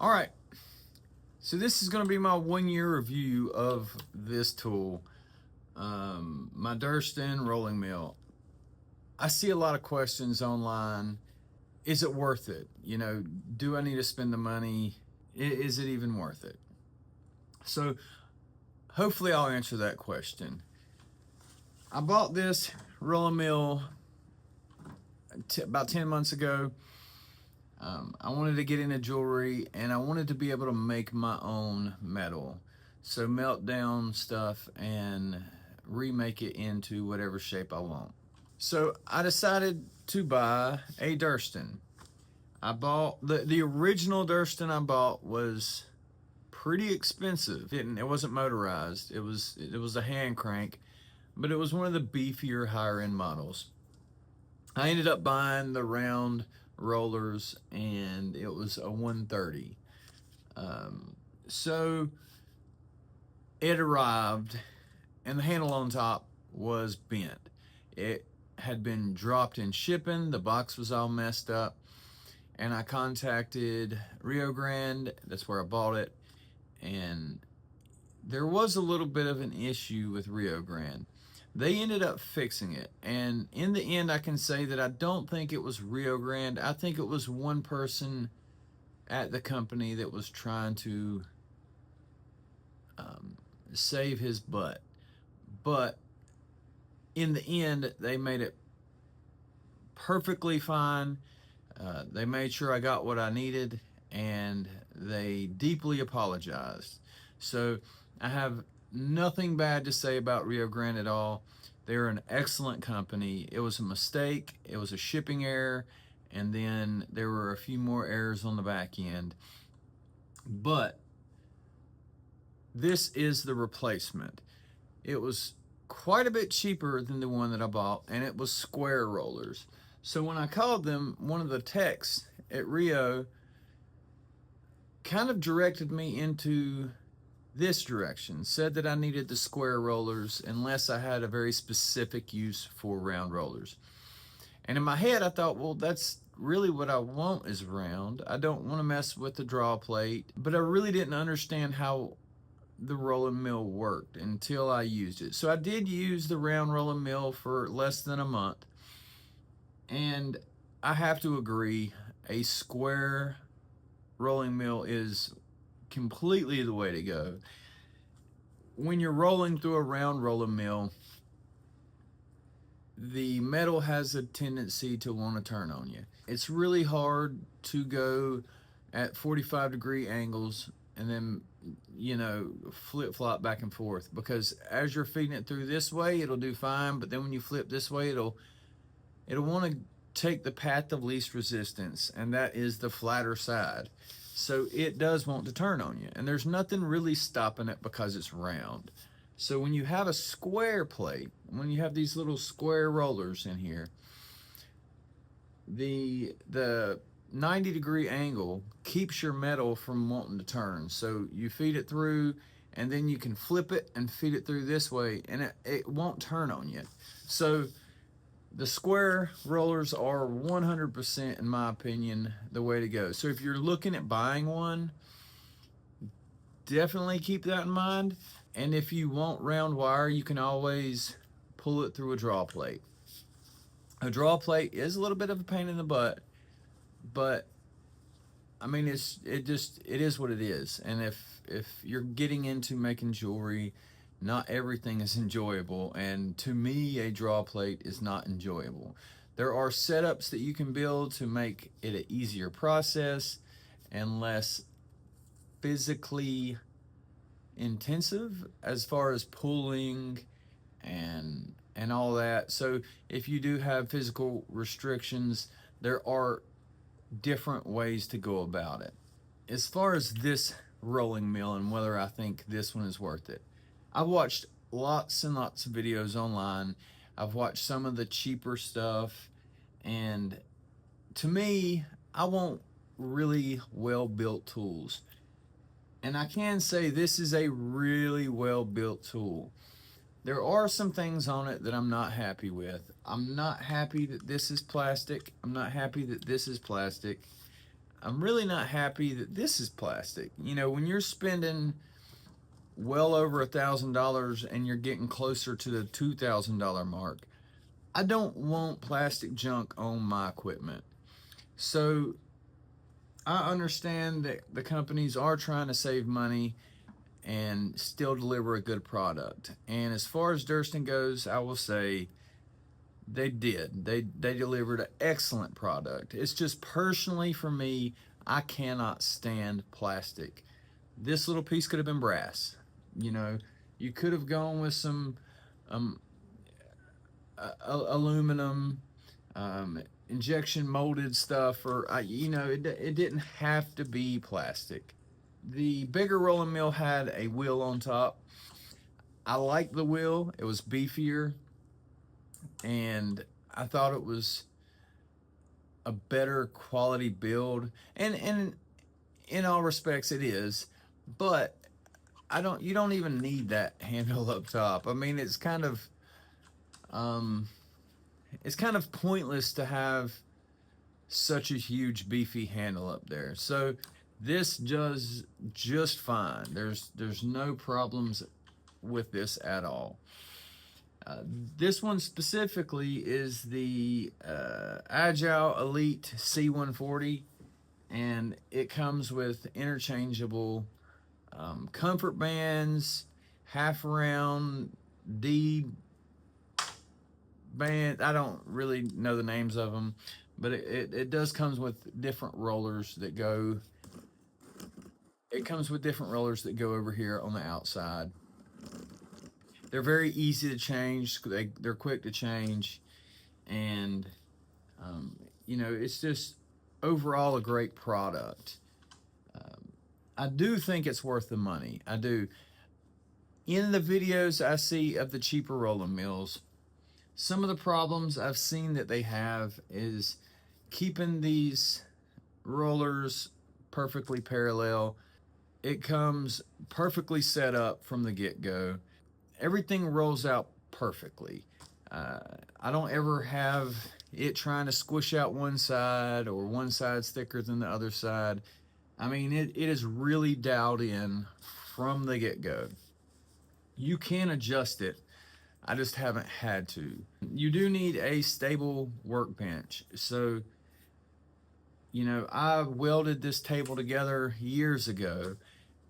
All right, so this is going to be my 1 year review of this tool, my Durston rolling mill. I see a lot of questions online. Is it worth it? Do I need to spend the money? Is it even worth it? So hopefully I'll answer that question. I bought this rolling mill about 10 months ago. I wanted to get into jewelry and I wanted to be able to make my own metal. So melt down stuff and remake it into whatever shape I want. So I decided to buy a Durston. I bought the original Durston I bought was pretty expensive. It wasn't motorized. It was a hand crank, but it was one of the beefier higher end models. I ended up buying the round rollers and it was a 130. So it arrived and the handle on top was bent. It had been dropped in shipping. The box was all messed up. And I contacted Rio Grande, that's where I bought it, and there was a little bit of an issue with Rio Grande. They ended up fixing it, and in the end I can say that I don't think it was Rio Grande. I think it was one person at the company that was trying to save his butt. But in the end, they made it perfectly fine. They made sure I got what I needed, and they deeply apologized. So I have nothing bad to say about Rio Grande at all. They're an excellent company. It was a mistake. It was a shipping error, and then there were a few more errors on the back end. But this is the replacement. It was quite a bit cheaper than the one that I bought, and it was square rollers. So when I called them, one of the techs at Rio kind of directed me into this direction, said that I needed the square rollers unless I had a very specific use for round rollers. And in my head, I thought, well, that's really what I want is round. I don't want to mess with the draw plate, but I really didn't understand how the rolling mill worked until I used it. So I did use the round rolling mill for less than a month. And I have to agree, a square rolling mill is completely the way to go. When you're rolling through a round rolling mill, the metal has a tendency to want to turn on you. It's really hard to go at 45-degree angles and then, flip-flop back and forth, because as you're feeding it through this way, it'll do fine, but then when you flip this way, it'll want to take the path of least resistance, and that is the flatter side. So it does want to turn on you, and there's nothing really stopping it because it's round. So when you have a square plate, when you have these little square rollers in here, the 90-degree angle keeps your metal from wanting to turn. So you feed it through, and then you can flip it and feed it through this way, and it won't turn on you. So the square rollers are 100%, in my opinion, the way to go. So if you're looking at buying one, definitely keep that in mind. And if you want round wire, you can always pull it through a draw plate. A draw plate is a little bit of a pain in the butt, but I mean, it is what it is. And if you're getting into making jewelry, not everything is enjoyable, and to me, a draw plate is not enjoyable. There are setups that you can build to make it an easier process and less physically intensive as far as pulling and all that. So if you do have physical restrictions, there are different ways to go about it. As far as this rolling mill and whether I think this one is worth it, I've watched lots and lots of videos online. I've watched some of the cheaper stuff, and to me, I want really well-built tools. And I can say this is a really well-built tool. There are some things on it that I'm not happy with. I'm not happy that this is plastic. I'm not happy that this is plastic. I'm really not happy that this is plastic. You know, when you're spending well over $1,000 and you're getting closer to the $2,000 mark, I don't want plastic junk on my equipment. So I understand that the companies are trying to save money and still deliver a good product. And as far as Durston goes, I will say they did. They delivered an excellent product. It's just personally for me, I cannot stand plastic. This little piece could have been brass. You know, you could have gone with some um, aluminum, injection molded stuff, or you know, it didn't have to be plastic. The bigger rolling mill had a wheel on top. I liked the wheel. It was beefier, and I thought it was a better quality build. And in all respects, it is. But I don't. You don't even need that handle up top. I mean, um, it's kind of pointless to have such a huge beefy handle up there. So this does just fine. There's no problems with this at all. Uh, this one specifically is the Agile Elite C140, and it comes with interchangeable comfort bands, half round D band. I don't really know the names of them, but it does comes with different rollers that go. It comes with different rollers that go over here on the outside. They're very easy to change. They're quick to change, and um, you know, it's just overall a great product. I do think it's worth the money. I do. In the videos I see of the cheaper rolling mills, some of the problems I've seen that they have is keeping these rollers perfectly parallel. It comes perfectly set up from the get go. Everything rolls out perfectly. Uh, I don't ever have it trying to squish out one side or one side's thicker than the other side. I mean, it is really dialed in from the get go. You can adjust it. I just haven't had to. You do need a stable workbench. So, you know, I welded this table together years ago,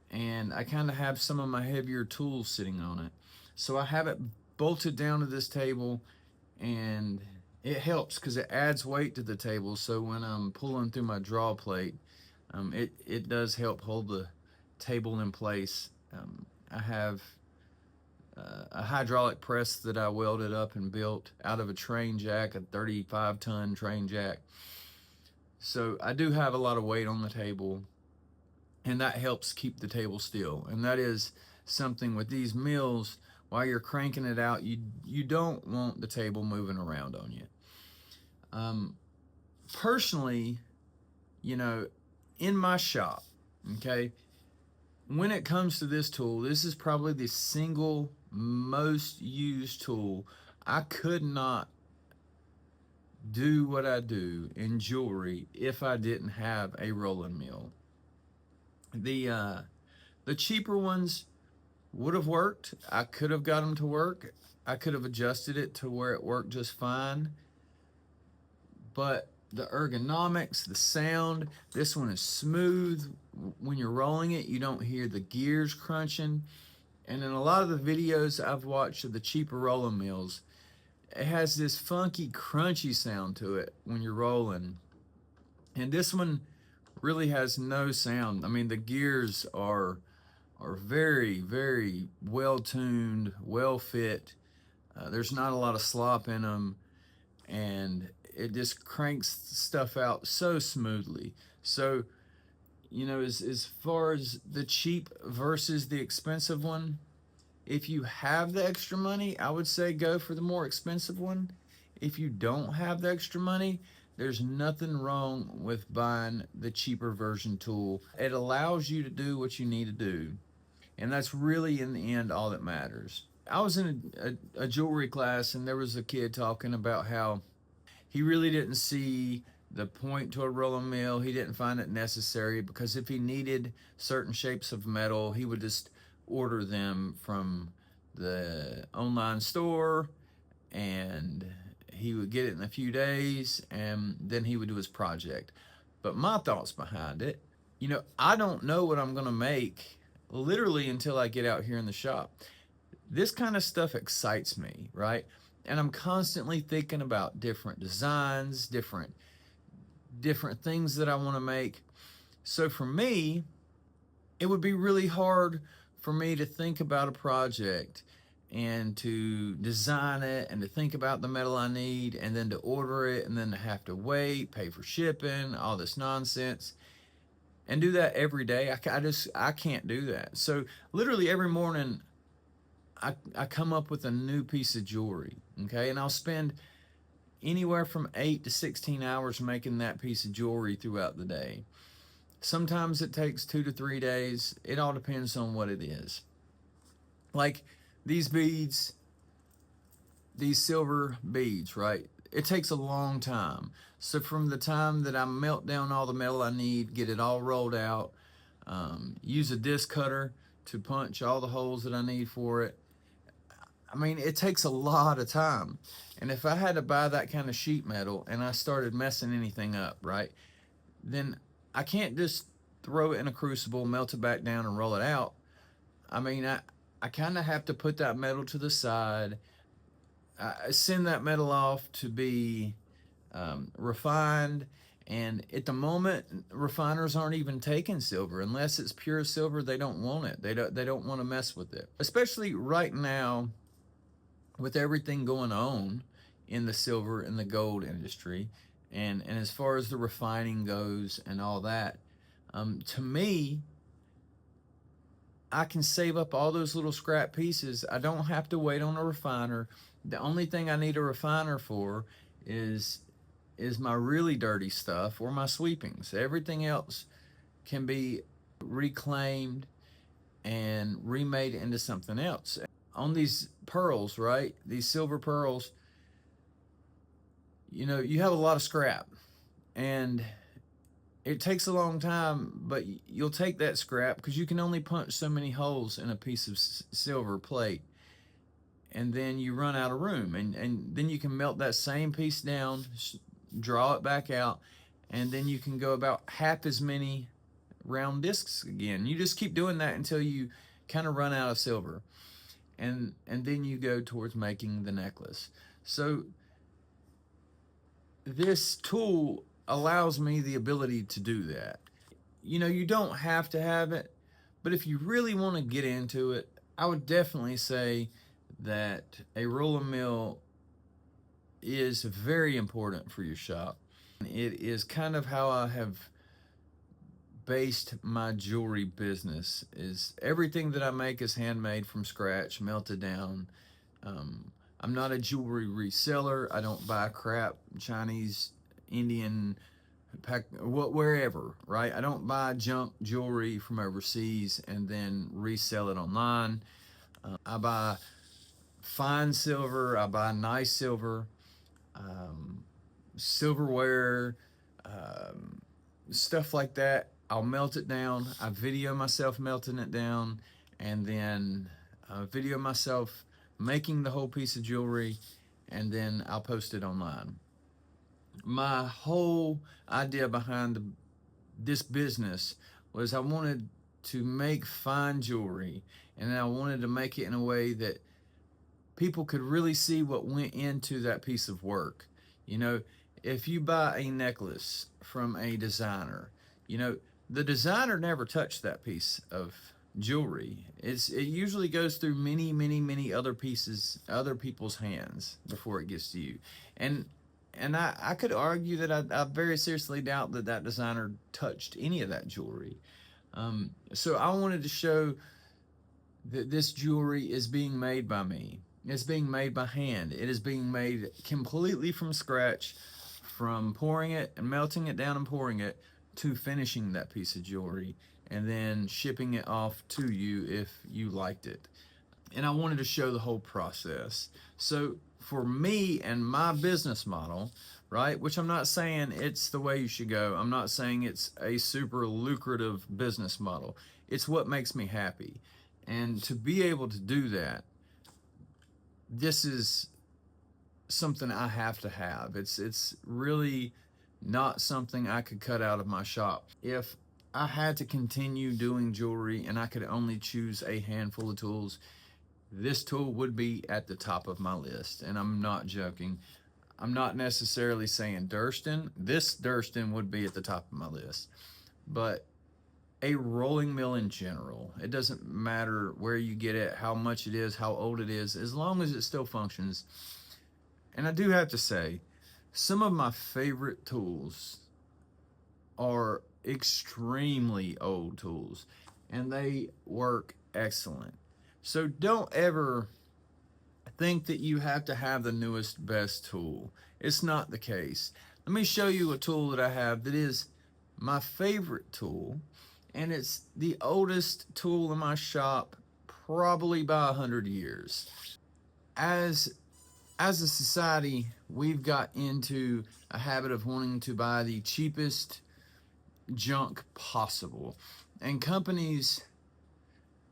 and I kind of have some of my heavier tools sitting on it. So I have it bolted down to this table, and it helps because it adds weight to the table. So when I'm pulling through my draw plate, it does help hold the table in place. I have a hydraulic press that I welded up and built out of a train jack, a 35-ton train jack. So I do have a lot of weight on the table, and that helps keep the table still. And that is something with these mills. While you're cranking it out, you don't want the table moving around on you. Personally, you know, in my shop, okay, when it comes to this tool, this is probably the single most used tool. I could not do what I do in jewelry if I didn't have a rolling mill. The cheaper ones would have worked. I could have got them to work. I could have adjusted it to where it worked just fine. But the ergonomics, the sound, this one is smooth. When you're rolling it, you don't hear the gears crunching. And in a lot of the videos I've watched of the cheaper rolling mills, it has this funky, crunchy sound to it when you're rolling. And this one really has no sound. I mean, the gears are very, very well tuned, well fit. There's not a lot of slop in them, and it just cranks stuff out so smoothly. So, you know, as far as the cheap versus the expensive one, if you have the extra money, I would say go for the more expensive one. If you don't have the extra money, there's nothing wrong with buying the cheaper version tool. It allows you to do what you need to do. And that's really, in the end, all that matters. I was in a jewelry class, and there was a kid talking about how he really didn't see the point to a roller mill. He didn't find it necessary, because if he needed certain shapes of metal, he would just order them from the online store, and he would get it in a few days, and then he would do his project. But my thoughts behind it, I don't know what I'm going to make literally until I get out here in the shop. This kind of stuff excites me, right? And I'm constantly thinking about different designs, different things that I want to make. So for me, it would be really hard for me to think about a project and to design it and to think about the metal I need and then to order it and then to have to wait, pay for shipping, all this nonsense, and do that every day. I can't do that. So literally every morning I come up with a new piece of jewelry, okay? And I'll spend anywhere from 8 to 16 hours making that piece of jewelry throughout the day. Sometimes it takes 2 to 3 days. It all depends on what it is. Like these beads, these silver beads, right? It takes a long time. So from the time that I melt down all the metal I need, get it all rolled out, use a disc cutter to punch all the holes that I need for it. I mean, it takes a lot of time. And if I had to buy that kind of sheet metal and I started messing anything up, right, then I can't just throw it in a crucible, melt it back down, and roll it out. I mean, I kind of have to put that metal to the side. I send that metal off to be refined. And at the moment, refiners aren't even taking silver unless it's pure silver. They don't want it. They don't want to mess with it. Especially right now, with everything going on in the silver and the gold industry, and as far as the refining goes and all that, to me, I can save up all those little scrap pieces. I don't have to wait on a refiner. The only thing I need a refiner for is my really dirty stuff or my sweepings. Everything else can be reclaimed and remade into something else. On these pearls, right? These silver pearls, you have a lot of scrap, and it takes a long time, but you'll take that scrap because you can only punch so many holes in a piece of silver plate, and then you run out of room, and then you can melt that same piece down, draw it back out, and then you can go about half as many round discs again. You just keep doing that until you kind of run out of silver. And then you go towards making the necklace. So this tool allows me the ability to do that. You don't have to have it, but if you really want to get into it, I would definitely say that a roller mill is very important for your shop. It is kind of how I have based my jewelry business. Is everything that I make is handmade from scratch, melted down. I'm not a jewelry reseller. I don't buy crap, Chinese, Indian, wherever, right? I don't buy junk jewelry from overseas and then resell it online. I buy fine silver. I buy nice silver, silverware, stuff like that. I'll melt it down. I video myself melting it down, and then video myself making the whole piece of jewelry, and then I'll post it online. My whole idea behind this business was I wanted to make fine jewelry, and I wanted to make it in a way that people could really see what went into that piece of work. If you buy a necklace from a designer, the designer never touched that piece of jewelry. It usually goes through many other people's hands before it gets to you. And I could argue that I very seriously doubt that designer touched any of that jewelry. So I wanted to show that this jewelry is being made by me. It's being made by hand. It is being made completely from scratch, from pouring it and melting it down and pouring it to finishing that piece of jewelry and then shipping it off to you if you liked it. and I wanted to show the whole process. So for me and my business model, right, which I'm not saying it's the way you should go. I'm not saying it's a super lucrative business model. It's what makes me happy. And to be able to do that, this is something I have to have. It's really not something I could cut out of my shop. If I had to continue doing jewelry and I could only choose a handful of tools, this tool would be at the top of my list. And I'm not joking. I'm not necessarily saying Durston. This Durston would be at the top of my list. But a rolling mill in general, it doesn't matter where you get it, how much it is, how old it is, as long as it still functions. And I do have to say, some of my favorite tools are extremely old tools and they work excellent. So don't ever think that you have to have the newest, best tool. It's not the case. Let me show you a tool that I have that is my favorite tool, and it's the oldest tool in my shop, probably by 100 years. As as a society, we've got into a habit of wanting to buy the cheapest junk possible. And companies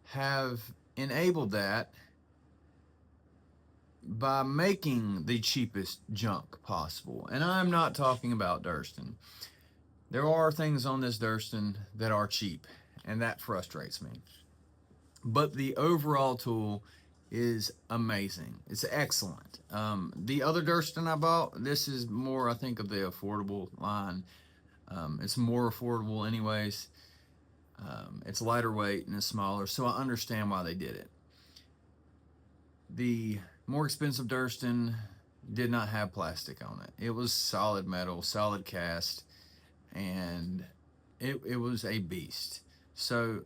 have enabled that by making the cheapest junk possible. And I'm not talking about Durston. There are things on this Durston that are cheap, and that frustrates me. But the overall tool is amazing. It's excellent. The other Durston I bought, this is more, I think, of the affordable line. It's more affordable, anyways. It's lighter weight and it's smaller, so I understand why they did it. The more expensive Durston did not have plastic on it. It was solid metal, solid cast, and it was a beast. So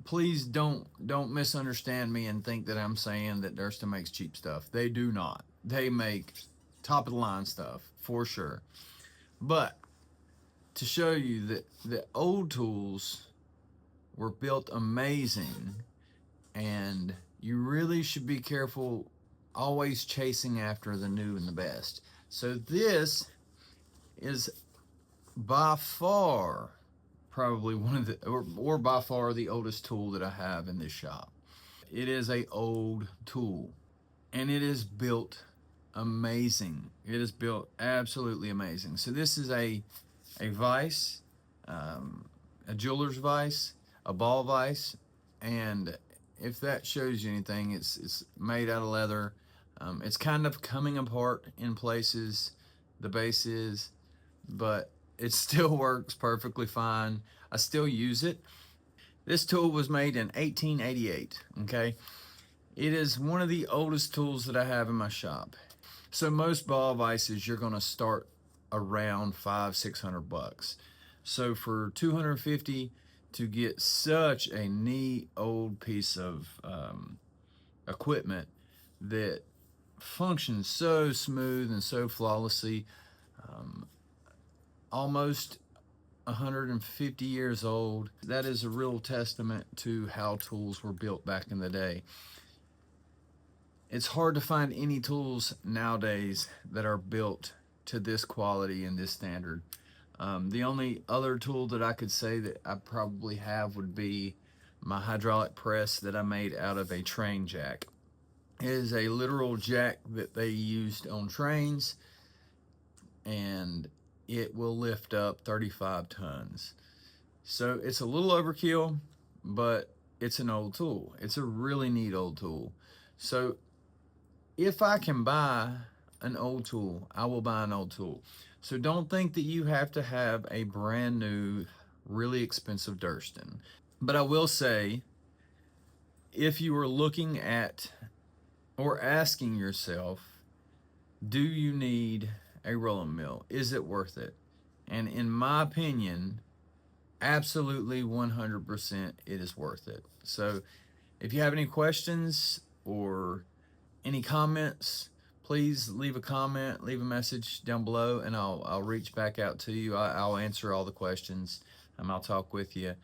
please don't misunderstand me and think that I'm saying that Durston makes cheap stuff. They do not. They make top of the line stuff for sure. But to show you that the old tools were built amazing, and you really should be careful always chasing after the new and the best. So this is by far probably one of the or by far the oldest tool that I have in this shop. It is a old tool and it is built amazing. It is built absolutely amazing. So this is a vise, a jeweler's vise, a ball vise, and if that shows you anything, it's made out of leather. It's kind of coming apart in places, the base is, but it still works perfectly fine. I still use it. This tool was made in 1888, okay? It is one of the oldest tools that I have in my shop. So most ball vices, you're gonna start around 500-600 bucks. So for 250 to get such a neat old piece of equipment that functions so smooth and so flawlessly, almost 150 years old, that is a real testament to how tools were built back in the day. It's hard to find any tools nowadays that are built to this quality and this standard. The only other tool that I could say that I probably have would be my hydraulic press that I made out of a train jack. It is a literal jack that they used on trains, and it will lift up 35 tons. So it's a little overkill, but it's an old tool. It's a really neat old tool. So if I can buy an old tool, I will buy an old tool. So don't think that you have to have a brand new, really expensive Durston. But I will say, if you are looking at or asking yourself, do you need a rolling mill? Is it worth it? And in my opinion, absolutely 100% it is worth it. So if you have any questions or any comments, please leave a comment, leave a message down below, and I'll reach back out to you. I'll answer all the questions. I'll talk with you.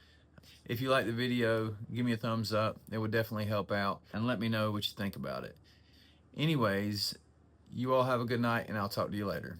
If you like the video, give me a thumbs up. It would definitely help out, and let me know what you think about it. Anyways, you all have a good night, and I'll talk to you later.